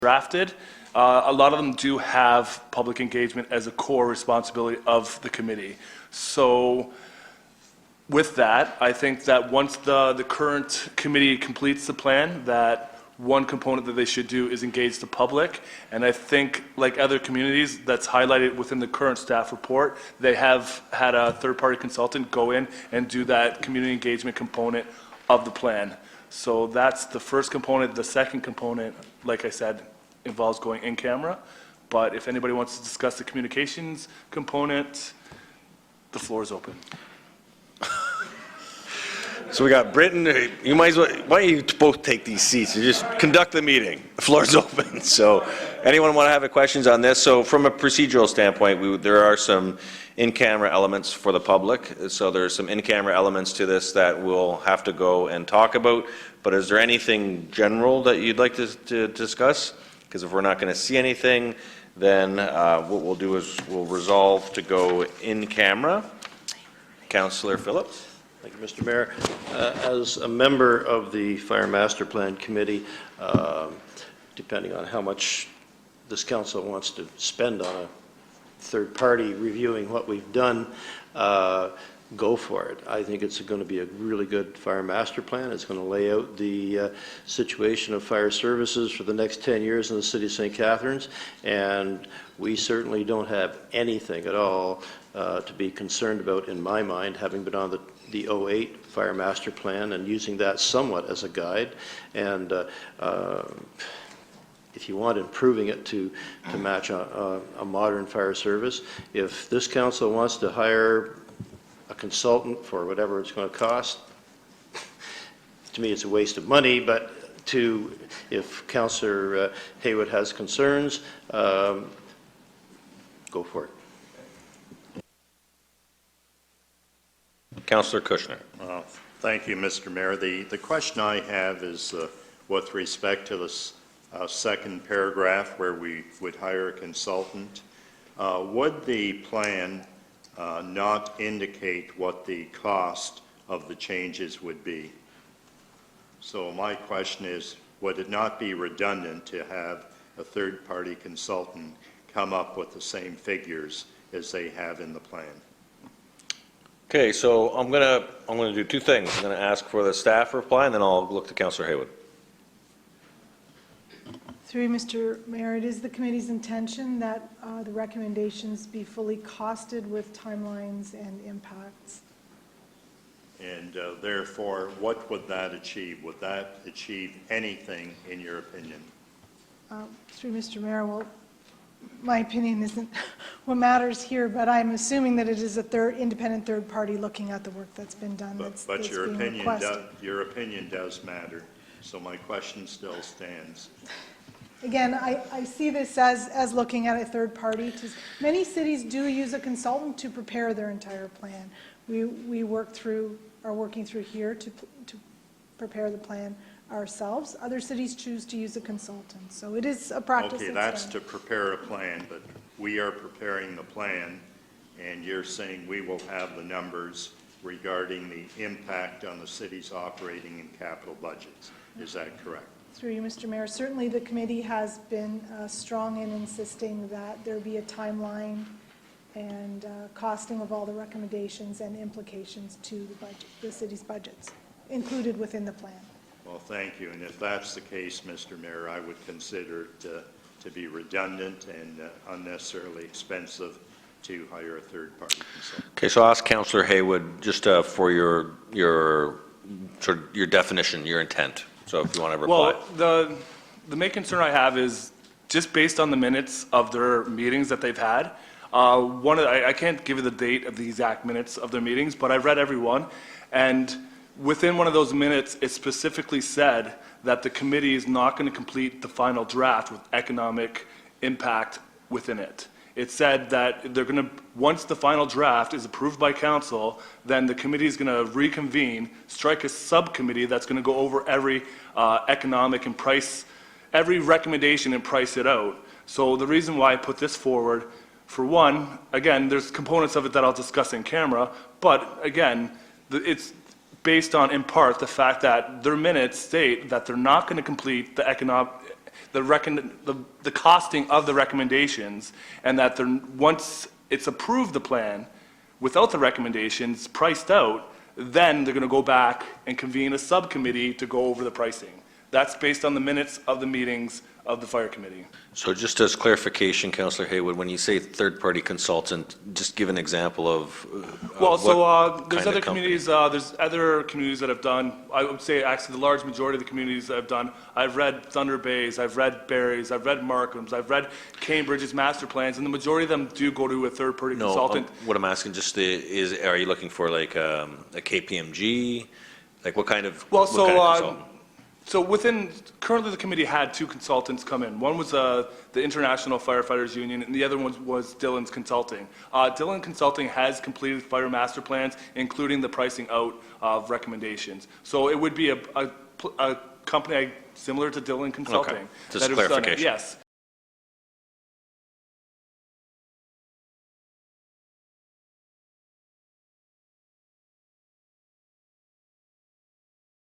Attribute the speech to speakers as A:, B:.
A: drafted. A lot of them do have public engagement as a core responsibility of the committee. So with that, I think that once the current committee completes the plan, that one component that they should do is engage the public. And I think, like other communities, that's highlighted within the current staff report. They have had a third-party consultant go in and do that community engagement component of the plan. So that's the first component. The second component, like I said, involves going in camera. But if anybody wants to discuss the communications component, the floor is open.
B: So we got Britton. You might as well, why don't you both take these seats and just conduct the meeting? The floor is open. So anyone want to have any questions on this? So from a procedural standpoint, there are some in-camera elements for the public. So there's some in-camera elements to this that we'll have to go and talk about. But is there anything general that you'd like to discuss? Because if we're not going to see anything, then what we'll do is we'll resolve to go in camera. Councillor Phillips.
C: Thank you, Mr. Mayor. As a member of the Fire Master Plan Committee, depending on how much this council wants to spend on a third party reviewing what we've done, go for it. I think it's going to be a really good fire master plan. It's going to lay out the situation of fire services for the next 10 years in the city of St. Catharines, and we certainly don't have anything at all to be concerned about in my mind, having been on the 08 Fire Master Plan and using that somewhat as a guide. And if you want improving it to match a modern fire service, if this council wants to hire a consultant for whatever it's going to cost, to me it's a waste of money, but if Councillor Haywood has concerns, go for it.
B: Councillor Kushner.
D: Thank you, Mr. Mayor. The question I have is with respect to this second paragraph where we would hire a consultant. Would the plan not indicate what the cost of the changes would be? So my question is, would it not be redundant to have a third-party consultant come up with the same figures as they have in the plan?
B: Okay, so I'm gonna do two things. I'm gonna ask for the staff reply, and then I'll look to Councillor Haywood.
E: Through Mr. Mayor, it is the committee's intention that the recommendations be fully costed with timelines and impacts.
D: And therefore, what would that achieve? Would that achieve anything in your opinion?
E: Through Mr. Mayor, well, my opinion isn't what matters here, but I'm assuming that it is a independent third party looking at the work that's been done.
D: But your opinion does matter. So my question still stands.
E: Again, I see this as looking at a third party. Many cities do use a consultant to prepare their entire plan. We are working through here to prepare the plan ourselves. Other cities choose to use a consultant. So it is a practice.
D: Okay, that's to prepare a plan, but we are preparing the plan, and you're saying we will have the numbers regarding the impact on the city's operating and capital budgets. Is that correct?
E: Through you, Mr. Mayor, certainly the committee has been strong in insisting that there be a timeline and costing of all the recommendations and implications to the budget, the city's budgets, included within the plan.
D: Well, thank you. And if that's the case, Mr. Mayor, I would consider it to be redundant and unnecessarily expensive to hire a third-party consultant.
B: Okay, so I'll ask Councillor Haywood just for your definition, your intent. So if you want to reply.
A: Well, the main concern I have is just based on the minutes of their meetings that they've had. I can't give you the date of the exact minutes of their meetings, but I've read every one, and within one of those minutes, it specifically said that the committee is not going to complete the final draft with economic impact within it. It said that they're going to, once the final draft is approved by council, then the committee is going to reconvene, strike a subcommittee that's going to go over every economic and price, every recommendation and price it out. So the reason why I put this forward, for one, again, there's components of it that I'll discuss in camera, but again, it's based on, in part, the fact that their minutes state that they're not going to complete the the costing of the recommendations, and that once it's approved, the plan, without the recommendations priced out, then they're going to go back and convene a subcommittee to go over the pricing. That's based on the minutes of the meetings of the fire committee.
B: So just as clarification, Councillor Haywood, when you say third-party consultant, just give an example of
A: Well, so
B: what
A: there's
B: kind of
A: other
B: company?
A: communities, there's other communities that have done, I would say actually the large majority of the communities that have done, I've read Thunder Bay's, I've read Barry's, I've read Markham's, I've read Cambridge's master plans, and the majority of them do go to a third-party
B: No,
A: consultant.
B: what I'm asking just are you looking for like a KPMG? Like what kind of,
A: Well,
B: what kind of consultant?
A: So currently the committee had two consultants come in. One was the International Firefighters Union, and the other one was Dillon's Consulting. Dillon Consulting has completed fire master plans, including the pricing out of recommendations. So it would be a company similar to Dillon Consulting.
B: Just
A: that has done it.
B: clarification.
A: Yes.